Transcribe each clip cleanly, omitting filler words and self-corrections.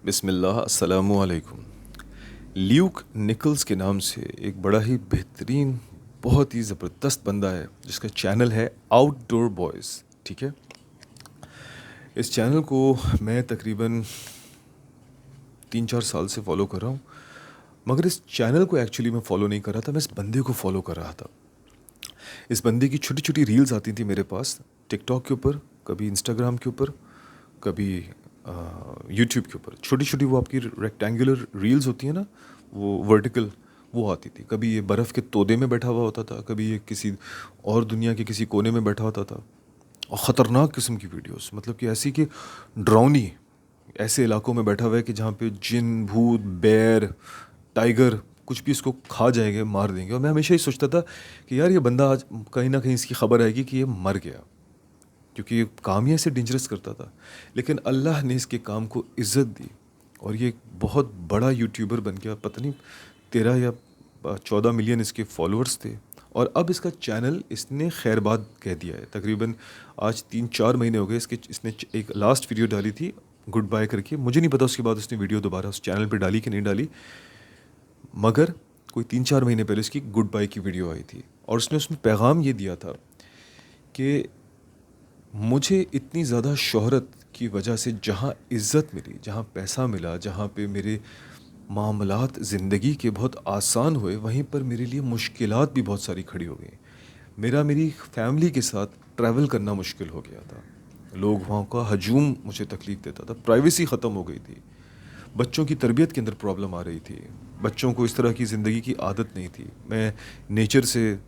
बिस्मिल्लाह अस्सलामु अलैकुम। Luke Nicholls के नाम से एक बड़ा ही बेहतरीन, बहुत ही ज़बरदस्त बंदा है जिसका चैनल है आउटडोर बॉयज़। ठीक है, इस चैनल को मैं तकरीबन 3-4 साल से फॉलो कर रहा हूँ। मगर इस चैनल को एक्चुअली मैं फ़ॉलो नहीं कर रहा था, मैं इस बंदे को फॉलो कर रहा था। इस बंदे की छोटी छोटी रील्स आती थी मेरे पास टिकटॉक के ऊपर, कभी इंस्टाग्राम के ऊपर, कभी यूट्यूब के ऊपर। छोटी छोटी वो आपकी रेक्टेंगुलर रील्स होती है ना, वो वर्टिकल, वो आती थी। कभी ये बर्फ़ के तोदे में बैठा हुआ होता था, कभी ये किसी और दुनिया के किसी कोने में बैठा होता था। और ख़तरनाक किस्म की वीडियोस, मतलब कि ऐसी कि ड्रोनी ऐसे इलाकों में बैठा हुआ है कि जहाँ पे जिन, भूत, बेर, टाइगर कुछ भी इसको खा जाएंगे, मार देंगे। और मैं हमेशा ही सोचता था कि यार ये बंदा आज कहीं ना कहीं इसकी खबर आएगी कि ये मर गया, क्योंकि ये काम ही ऐसे डेंजरस करता था। लेकिन अल्लाह ने इसके काम को इज़्ज़त दी और ये एक बहुत बड़ा यूट्यूबर बन गया। पता नहीं 13 या 14 मिलियन इसके फॉलोअर्स थे। और अब इसका चैनल इसने खैरबाद कह दिया है। तकरीबन आज 3-4 महीने हो गए इसने एक लास्ट वीडियो डाली थी गुड बाय करके। मुझे नहीं पता उसके बाद उसने वीडियो दोबारा उस चैनल पे डाली कि नहीं डाली, मगर कोई 3-4 महीने पहले इसकी गुड बाय की वीडियो आई थी। और उसने उसमें पैगाम ये दिया था कि मुझे इतनी ज़्यादा शोहरत की वजह से जहाँ इज़्ज़त मिली, जहाँ पैसा मिला, जहाँ पे मेरे मामलात ज़िंदगी के बहुत आसान हुए, वहीं पर मेरे लिए मुश्किलात भी बहुत सारी खड़ी हो गई। मेरी फैमिली के साथ ट्रैवल करना मुश्किल हो गया था। लोग वहाँ का हजूम मुझे तकलीफ़ देता था। प्राइवेसी ख़त्म हो गई थी। बच्चों की तरबियत के अंदर प्रॉब्लम आ रही थी। बच्चों को इस तरह की ज़िंदगी की आदत नहीं थी। मैं नेचर से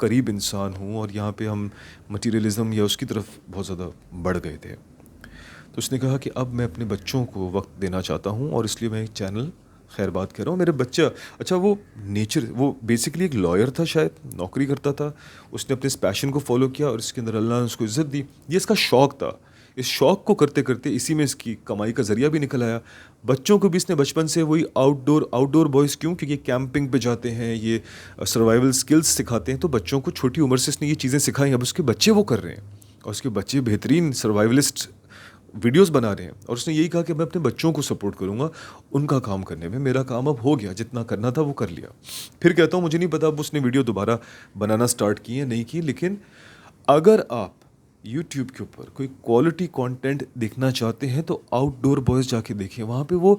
करीब इंसान हूँ और यहाँ पे हम मटीरियलिज़म या उसकी तरफ बहुत ज़्यादा बढ़ गए थे। तो उसने कहा कि अब मैं अपने बच्चों को वक्त देना चाहता हूँ और इसलिए मैं एक चैनल खैर बात कर रहा हूँ। मेरे बच्चा, अच्छा वो नेचर, वो बेसिकली एक लॉयर था, शायद नौकरी करता था। उसने अपने इस पैशन को फॉलो किया और इसके अंदर अल्लाह ने उसको इज़्ज़त दी। ये इसका शौक़ था। इस शौक़ को करते करते इसी में इसकी कमाई का ज़रिया भी निकल आया। बच्चों को भी इसने बचपन से वही आउटडोर बॉयज़, क्यों? क्योंकि कैंपिंग पे जाते हैं, ये सर्वाइवल स्किल्स सिखाते हैं। तो बच्चों को छोटी उम्र से इसने ये चीज़ें सिखाई। अब उसके बच्चे वो कर रहे हैं और उसके बच्चे बेहतरीन सर्वाइवलिस्ट वीडियोस बना रहे हैं। और उसने यही कहा कि मैं अपने बच्चों को सपोर्ट करूंगा उनका काम करने में। मेरा काम अब हो गया, जितना करना था वो कर लिया। फिर कहता हूँ मुझे नहीं पता अब उसने वीडियो दोबारा बनाना स्टार्ट की है नहीं की। लेकिन अगर आप यूट्यूब के ऊपर कोई क्वालिटी कंटेंट देखना चाहते हैं तो आउटडोर बॉयज़ जाके देखें। वहाँ पे वो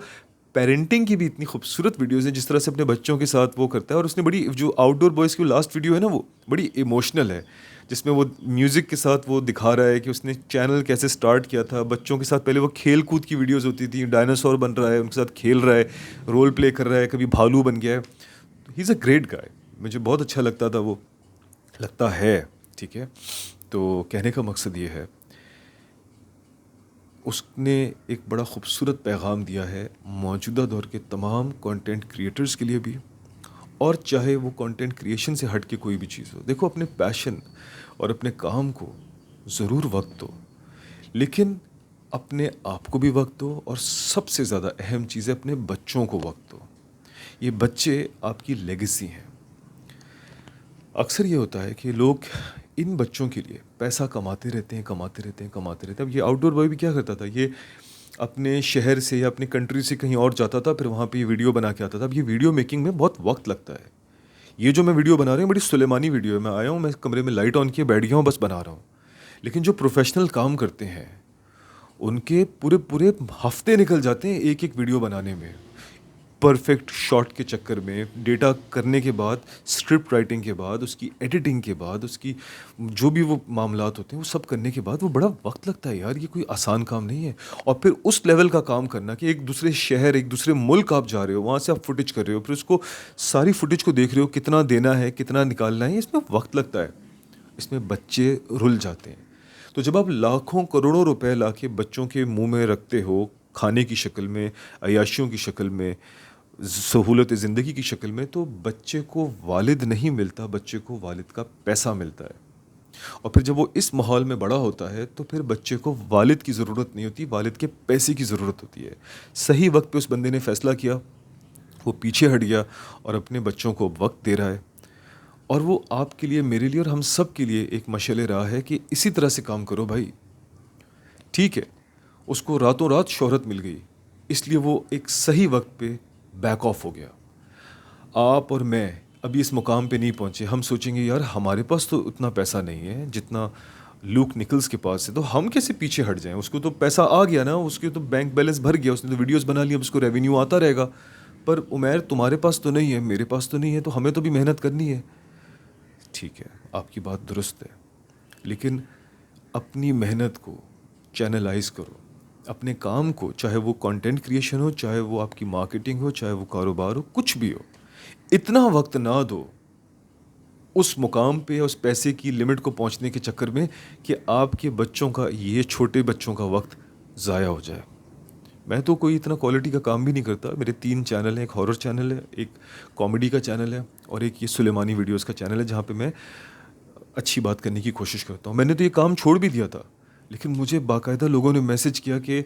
पेरेंटिंग की भी इतनी खूबसूरत वीडियोज़ हैं, जिस तरह से अपने बच्चों के साथ वो करता है। और उसने बड़ी, जो आउटडोर बॉयज़ की लास्ट वीडियो है ना, वो बड़ी इमोशनल है, जिसमें वो म्यूज़िक के साथ वो दिखा रहा है कि उसने चैनल कैसे स्टार्ट किया था। बच्चों के साथ पहले वो खेल कूद की वीडियोज़ होती थी, डायनासोर बन रहा है, उनके साथ खेल रहा है, रोल प्ले कर रहा है, कभी भालू बन गया है। He is a great guy. मुझे बहुत अच्छा लगता था वो, लगता है। ठीक है, तो कहने का मकसद ये है, उसने एक बड़ा ख़ूबसूरत पैगाम दिया है मौजूदा दौर के तमाम कंटेंट क्रिएटर्स के लिए भी, और चाहे वो कंटेंट क्रिएशन से हट के कोई भी चीज़ हो। देखो, अपने पैशन और अपने काम को ज़रूर वक्त दो, लेकिन अपने आप को भी वक्त दो, और सबसे ज़्यादा अहम चीज़ है अपने बच्चों को वक्त दो। ये बच्चे आपकी लेगेसी हैं। अक्सर ये होता है कि लोग इन बच्चों के लिए पैसा कमाते रहते हैं, कमाते रहते हैं, कमाते रहते हैं। अब ये आउटडोर बॉय भी क्या करता था, ये अपने शहर से या अपनी कंट्री से कहीं और जाता था, फिर वहाँ पे ये वीडियो बना के आता था। अब ये वीडियो मेकिंग में बहुत वक्त लगता है। ये जो मैं वीडियो बना रहा हूँ बड़ी सुलेमानी वीडियो है। मैं आया हूँ, मैं कमरे में लाइट ऑन किए बैठ गया हूँ, बस बना रहा हूँ। लेकिन जो प्रोफेशनल काम करते हैं उनके पूरे पूरे हफ्ते निकल जाते हैं एक एक वीडियो बनाने में। परफेक्ट शॉट के चक्कर में, डेटा करने के बाद, स्क्रिप्ट राइटिंग के बाद, उसकी एडिटिंग के बाद, उसकी जो भी वो मामलात होते हैं वो सब करने के बाद वो बड़ा वक्त लगता है यार। ये कोई आसान काम नहीं है। और फिर उस लेवल का काम करना कि एक दूसरे शहर, एक दूसरे मुल्क आप जा रहे हो, वहाँ से आप फुटेज कर रहे हो, फिर उसको सारी फुटेज को देख रहे हो, कितना देना है, कितना निकालना है, इसमें वक्त लगता है। इसमें बच्चे रुल जाते हैं। तो जब आप लाखों करोड़ों रुपए लाके बच्चों के मुंह में रखते हो, खाने की शक्ल में, अय्याशियों की शक्ल में, सहूलत ज़िंदगी की शक्ल में, तो बच्चे को वालिद नहीं मिलता, बच्चे को वालिद का पैसा मिलता है। और फिर जब वो इस माहौल में बड़ा होता है तो फिर बच्चे को वालिद की ज़रूरत नहीं होती, वालिद के पैसे की ज़रूरत होती है। सही वक्त पे उस बंदे ने फ़ैसला किया, वो पीछे हट गया और अपने बच्चों को वक्त दे रहा है। और वो आपके लिए, मेरे लिए और हम सब के लिए एक मशअल राह है कि इसी तरह से काम करो भाई। ठीक है, उसको रातों रात शोहरत मिल गई, इसलिए वो एक सही वक्त पे बैक ऑफ हो गया। आप और मैं अभी इस मुकाम पे नहीं पहुंचे। हम सोचेंगे यार हमारे पास तो उतना पैसा नहीं है जितना लूक निकल्स के पास है, तो हम कैसे पीछे हट जाएं। उसको तो पैसा आ गया ना, उसके तो बैंक बैलेंस भर गया, उसने तो वीडियोस बना ली, अब उसको रेवेन्यू आता रहेगा। पर उमैर तुम्हारे पास तो नहीं है, मेरे पास तो नहीं है, तो हमें तो भी मेहनत करनी है। ठीक है, आपकी बात दुरुस्त है, लेकिन अपनी मेहनत को चैनलाइज करो, अपने काम को, चाहे वो कंटेंट क्रिएशन हो, चाहे वो आपकी मार्केटिंग हो, चाहे वो कारोबार हो, कुछ भी हो, इतना वक्त ना दो उस मुकाम पे या उस पैसे की लिमिट को पहुंचने के चक्कर में कि आपके बच्चों का, ये छोटे बच्चों का वक्त ज़ाया हो जाए। मैं तो कोई इतना क्वालिटी का काम भी नहीं करता। मेरे 3 चैनल हैं, एक हॉरर चैनल है, एक कॉमेडी का चैनल है और एक ये सुलेमानी वीडियोस का चैनल है, जहाँ पे मैं अच्छी बात करने की कोशिश करता हूँ। मैंने तो ये काम छोड़ भी दिया था, लेकिन मुझे बाकायदा लोगों ने मैसेज किया कि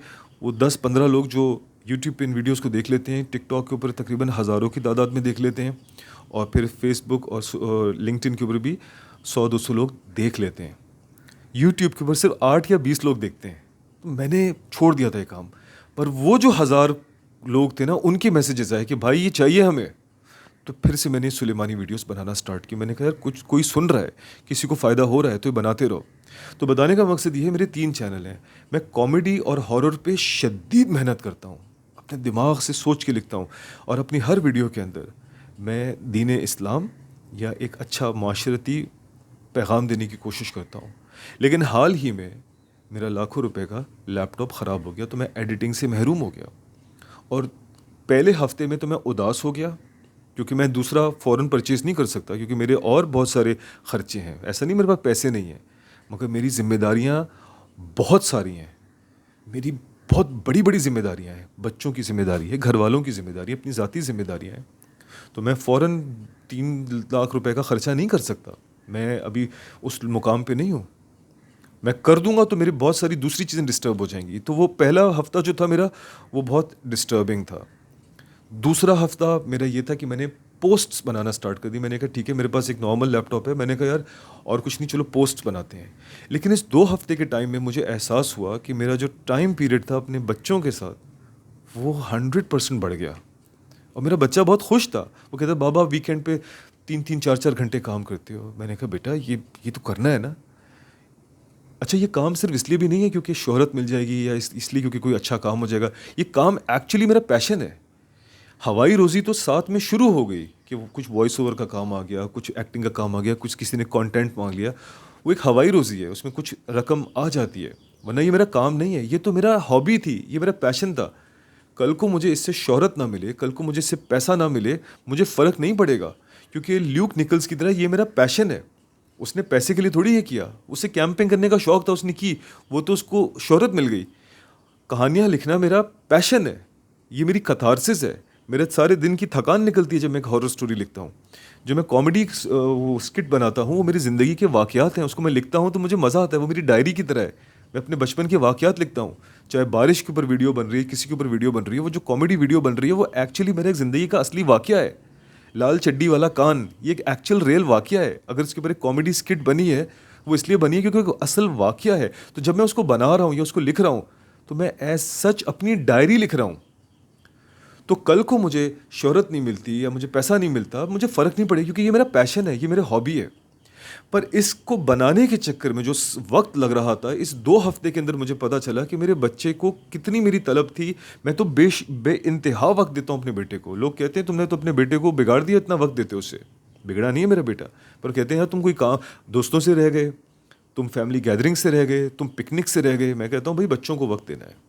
वो 10-15 लोग जो यूट्यूब पे इन वीडियोस को देख लेते हैं, टिकटॉक के ऊपर तकरीबन हज़ारों की तादाद में देख लेते हैं, और फिर फेसबुक और लिंक्डइन के ऊपर भी 100-200 लोग देख लेते हैं। यूट्यूब के ऊपर सिर्फ 8 या 20 लोग देखते हैं। तो मैंने छोड़ दिया था ये काम। पर वो जो 1000 लोग थे ना, उनके मैसेजेस आए कि भाई ये चाहिए हमें। तो फिर से मैंने सुलेमानी वीडियोस बनाना स्टार्ट की। मैंने कहा यार कुछ कोई सुन रहा है, किसी को फ़ायदा हो रहा है तो ये बनाते रहो। तो बताने का मकसद ये है, मेरे 3 चैनल हैं। मैं कॉमेडी और हॉरर पे शदीद मेहनत करता हूँ, अपने दिमाग से सोच के लिखता हूँ, और अपनी हर वीडियो के अंदर मैं दीन इस्लाम या एक अच्छा माशरती पैगाम देने की कोशिश करता हूँ। लेकिन हाल ही में मेरा लाखों रुपए का लैपटॉप ख़राब हो गया, तो मैं एडिटिंग से महरूम हो गया। और पहले हफ्ते में तो मैं उदास हो गया, क्योंकि मैं दूसरा फ़ौरन परचेज़ नहीं कर सकता, क्योंकि मेरे और बहुत सारे ख़र्चे हैं। ऐसा नहीं मेरे पास पैसे नहीं हैं, मगर मेरी ज़िम्मेदारियाँ बहुत सारी हैं। मेरी बहुत बड़ी बड़ी ज़िम्मेदारियाँ हैं। बच्चों की ज़िम्मेदारी है, घर वालों की ज़िम्मेदारी है, अपनी ज़ाती ज़िम्मेदारियाँ हैं। तो मैं फ़ौरन 3 लाख रुपए का ख़र्चा नहीं कर सकता। मैं अभी उस मुकाम पे नहीं हूँ। मैं कर दूंगा तो मेरी बहुत सारी दूसरी चीज़ें डिस्टर्ब हो जाएंगी। तो वो पहला हफ्ता जो था मेरा, वो बहुत डिस्टर्बिंग था। दूसरा हफ्ता मेरा ये था कि मैंने पोस्ट्स बनाना स्टार्ट कर दी। मैंने कहा ठीक है, मेरे पास एक नॉर्मल लैपटॉप है, मैंने कहा यार और कुछ नहीं, चलो पोस्ट बनाते हैं। लेकिन इस 2 हफ्ते के टाइम में मुझे एहसास हुआ कि मेरा जो टाइम पीरियड था अपने बच्चों के साथ, वो 100% बढ़ गया। और मेरा बच्चा बहुत खुश था। वो कहता बाबा वीकेंड पे 3-3 4-4 घंटे काम करते हो। मैंने कहा बेटा ये तो करना है ना। अच्छा, ये काम सिर्फ इसलिए भी नहीं है क्योंकि शोहरत मिल जाएगी या इसलिए क्योंकि कोई अच्छा काम हो जाएगा। ये काम एक्चुअली मेरा पैशन है। हवाई रोज़ी तो साथ में शुरू हो गई कि वो कुछ वॉइस ओवर का काम आ गया, कुछ एक्टिंग का काम आ गया, कुछ किसी ने कंटेंट मांग लिया। वो एक हवाई रोज़ी है, उसमें कुछ रकम आ जाती है, वरना ये मेरा काम नहीं है। ये तो मेरा हॉबी थी, ये मेरा पैशन था। कल को मुझे इससे शोहरत ना मिले, कल को मुझे इससे पैसा ना मिले, मुझे फ़र्क नहीं पड़ेगा, क्योंकि ल्यूक निकल्स की तरह ये मेरा पैशन है। उसने पैसे के लिए थोड़ी ये किया, उसे कैंपिंग करने का शौक था, उसने की, वो तो उसको शोहरत मिल गई। कहानियाँ लिखना मेरा पैशन है, ये मेरी कथारसिस है। मेरे सारे दिन की थकान निकलती है जब मैं एक हॉरर स्टोरी लिखता हूँ। जो मैं कॉमेडी वो स्किट बनाता हूँ, वो मेरी ज़िंदगी के वाक़यात हैं, उसको मैं लिखता हूँ तो मुझे मज़ा आता है। वो मेरी डायरी की तरह है। मैं अपने बचपन के वाक़यात लिखता हूँ, चाहे बारिश के ऊपर वीडियो बन रही है, किसी के ऊपर वीडियो बन रही है। वो जो कॉमेडी वीडियो बन रही है, वो एक्चुअली मेरे ज़िंदगी का असली वाक़या है। लाल चड्डी वाला कान, ये एक एक्चुअल रियल वाक़या है। अगर इसके ऊपर एक कॉमेडी स्किट बनी है, वो इसलिए बनी है क्योंकि एक असल वाक़या है। तो जब मैं उसको बना रहा हूँ या उसको लिख रहा हूँ, तो मैं एज सच अपनी डायरी लिख रहा हूँ। तो कल को मुझे शोहरत नहीं मिलती या मुझे पैसा नहीं मिलता, मुझे फ़र्क नहीं पड़ेगा, क्योंकि ये मेरा पैशन है, ये मेरा हॉबी है। पर इसको बनाने के चक्कर में जो वक्त लग रहा था, इस 2 हफ्ते के अंदर मुझे पता चला कि मेरे बच्चे को कितनी मेरी तलब थी। मैं तो बेइंतहा वक्त देता हूँ अपने बेटे को। लोग कहते हैं तुमने तो अपने बेटे को बिगाड़ दिया, इतना वक्त देते हो उससे। बिगड़ा नहीं है मेरा बेटा, पर कहते हैं यार तुम कोई काम, दोस्तों से रह गए, तुम फैमिली गैदरिंग से रह गए, तुम पिकनिक से रह गए। मैं कहता हूँ भाई बच्चों को वक्त देना है।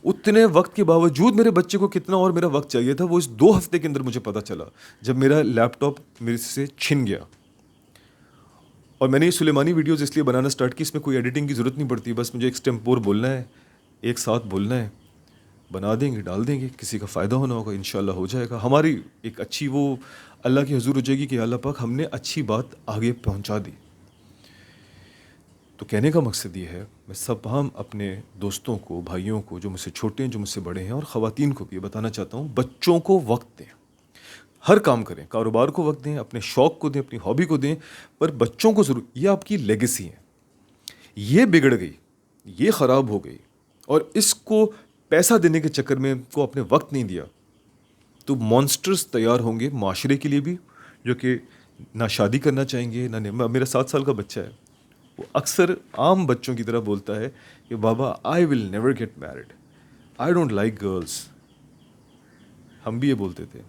उतने वक्त के बावजूद मेरे बच्चे को कितना और मेरा वक्त चाहिए था, वो इस 2 हफ्ते के अंदर मुझे पता चला, जब मेरा लैपटॉप मेरे से छिन गया। और मैंने ये सुलेमानी वीडियोस इसलिए बनाना स्टार्ट की, इसमें कोई एडिटिंग की ज़रूरत नहीं पड़ती, बस मुझे एक्सटेम्पोर बोलना है, एक साथ बोलना है, बना देंगे, डाल देंगे, किसी का फ़ायदा होना होगा, इंशाल्लाह हो जाएगा। हमारी एक अच्छी वो अल्लाह की हुजूर हो जाएगी कि अल्लाह पाक हमने अच्छी बात आगे पहुंचा दी। तो कहने का मकसद ये है, मैं हम अपने दोस्तों को, भाइयों को, जो मुझसे छोटे हैं, जो मुझसे बड़े हैं, और ख़वातीन को भी ये बताना चाहता हूँ, बच्चों को वक्त दें। हर काम करें, कारोबार को वक्त दें, अपने शौक़ को दें, अपनी हॉबी को दें, पर बच्चों को ज़रूर। ये आपकी लेगेसी है। ये बिगड़ गई, ये ख़राब हो गई, और इसको पैसा देने के चक्कर में को आपने वक्त नहीं दिया, तो मॉन्स्टर्स तैयार होंगे माशरे के लिए भी, जो कि ना शादी करना चाहेंगे ना मेरा 7 साल का बच्चा है, वो अक्सर आम बच्चों की तरह बोलता है कि बाबा I will never get married, I don't like girls. हम भी ये बोलते थे।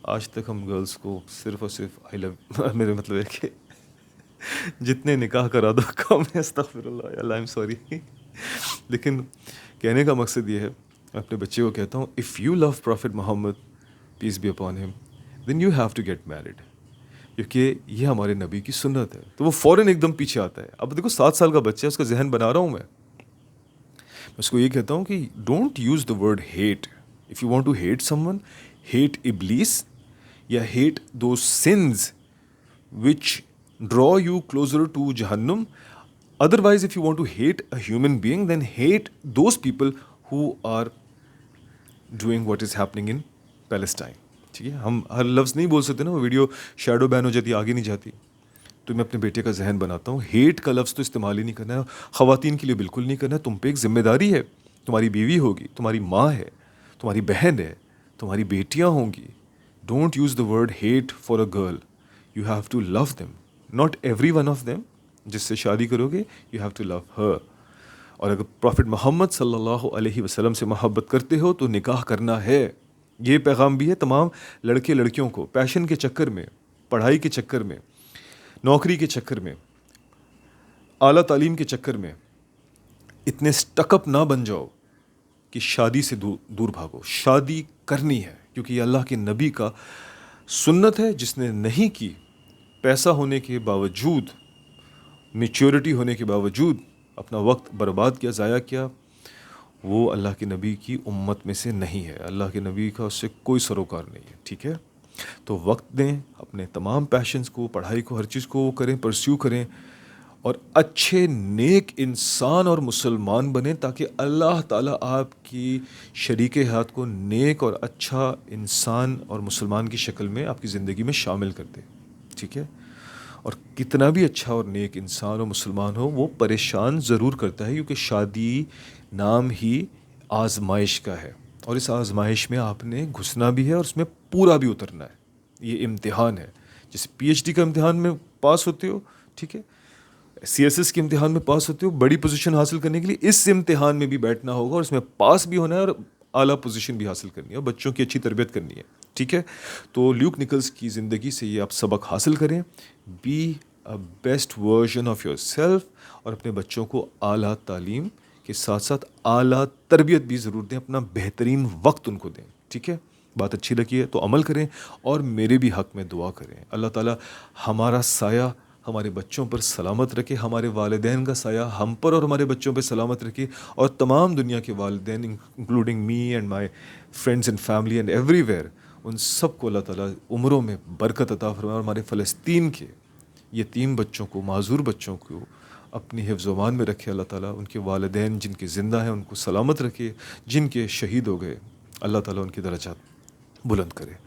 आज तक हम गर्ल्स को सिर्फ और सिर्फ आई लव मेरे मतलब है कि जितने निकाह करा दो कम है, अस्तगफिरुल्लाह, आई एम सॉरी। लेकिन कहने का मकसद ये है, मैं अपने बच्चे को कहता हूँ, if you love prophet Mohammad peace be upon him then you have to get married, क्योंकि ये हमारे नबी की सुन्नत है। तो वो फ़ौरन एकदम पीछे आता है। अब देखो 7 साल का बच्चा है, उसका जहन बना रहा हूँ मैं उसको ये कहता हूँ कि don't use the word hate. If you want to hate someone, hate इब्लीस या hate those sins which draw you closer to Jahannam. Otherwise, if you want to hate a human being, then hate those people who are doing what is happening in Palestine. ठीक है, हम हर लफ्ज़ नहीं बोल सकते ना, वो वीडियो शैडो बैन हो जाती, आगे नहीं जाती। तो मैं अपने बेटे का जहन बनाता हूँ, हेट का लफ्ज़ तो इस्तेमाल ही नहीं करना है, ख़वातीन के लिए बिल्कुल नहीं करना है। तुम पे एक जिम्मेदारी है, तुम्हारी बीवी होगी, तुम्हारी माँ है, तुम्हारी बहन है, तुम्हारी बेटियाँ होंगी। Don't use the word hate for a girl, you have to love them, not every one of them. जिससे शादी करोगे you have to love her. और अगर प्रॉफिट मोहम्मद सल्लल्लाहु अलैहि वसल्लम से मोहब्बत करते हो तो निकाह करना है। ये पैगाम भी है तमाम लड़के लड़कियों को। पैशन के चक्कर में, पढ़ाई के चक्कर में, नौकरी के चक्कर में, आला तालीम के चक्कर में इतने स्टकअप ना बन जाओ कि शादी से दूर भागो। शादी करनी है, क्योंकि ये अल्लाह के नबी का सुन्नत है। जिसने नहीं की, पैसा होने के बावजूद, मैच्योरिटी होने के बावजूद अपना वक्त बर्बाद किया, ज़ाया किया, वो अल्लाह के नबी की उम्मत में से नहीं है। अल्लाह के नबी का उससे कोई सरोकार नहीं है। ठीक है, तो वक्त दें अपने तमाम पैशंस को, पढ़ाई को, हर चीज़ को वो करें, परस्यू करें और अच्छे नेक इंसान और मुसलमान बने, ताकि अल्लाह ताला आपकी शरीके हयात को नेक और अच्छा इंसान और मुसलमान की शक्ल में आपकी ज़िंदगी में शामिल कर दे। ठीक है, और कितना भी अच्छा और नेक इंसान और मुसलमान हो, वो परेशान ज़रूर करता है, क्योंकि शादी नाम ही आजमाइश का है, और इस आजमाइश में आपने घुसना भी है और उसमें पूरा भी उतरना है। ये इम्तिहान है। जैसे पीएचडी का इम्तिहान में पास होते हो, ठीक है, सीएसएस के इम्तिहान में पास होते हो, बड़ी पोजीशन हासिल करने के लिए इस इम्तिहान में भी बैठना होगा और इसमें पास भी होना है और आला पोजीशन भी हासिल करनी है और बच्चों की अच्छी तरबियत करनी है। ठीक है, तो ल्यूक निकल्स की ज़िंदगी से ये आप सबक हासिल करें। Be a best version of your self, और अपने बच्चों को आला तालीम के साथ साथ आला तरबियत भी ज़रूर दें, अपना बेहतरीन वक्त उनको दें। ठीक है, बात अच्छी लगी है तो अमल करें और मेरे भी हक़ में दुआ करें। अल्लाह ताला हमारा साया हमारे बच्चों पर सलामत रखे, हमारे वालिदैन का साया हम पर और हमारे बच्चों पर सलामत रखे, और तमाम दुनिया के वालिदैन including me and my friends and family and everywhere, उन सब को अल्लाह ताला उम्रों में बरकत अता फरमाए। और हमारे फ़लस्तीन के यतीम बच्चों को, माजूर बच्चों को अपनी हिफ्ज़ व अमान में रखे अल्लाह ताला। उनके वालिदैन जिनके ज़िंदा हैं उनको सलामत रखे, जिनके शहीद हो गए अल्लाह ताला उनकी दरजात बुलंद करे।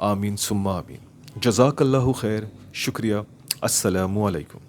आमीन सुम्मा आमीन। जज़ाकल्लाहु खैर, शुक्रिया। अस्सलामु अलैकुम।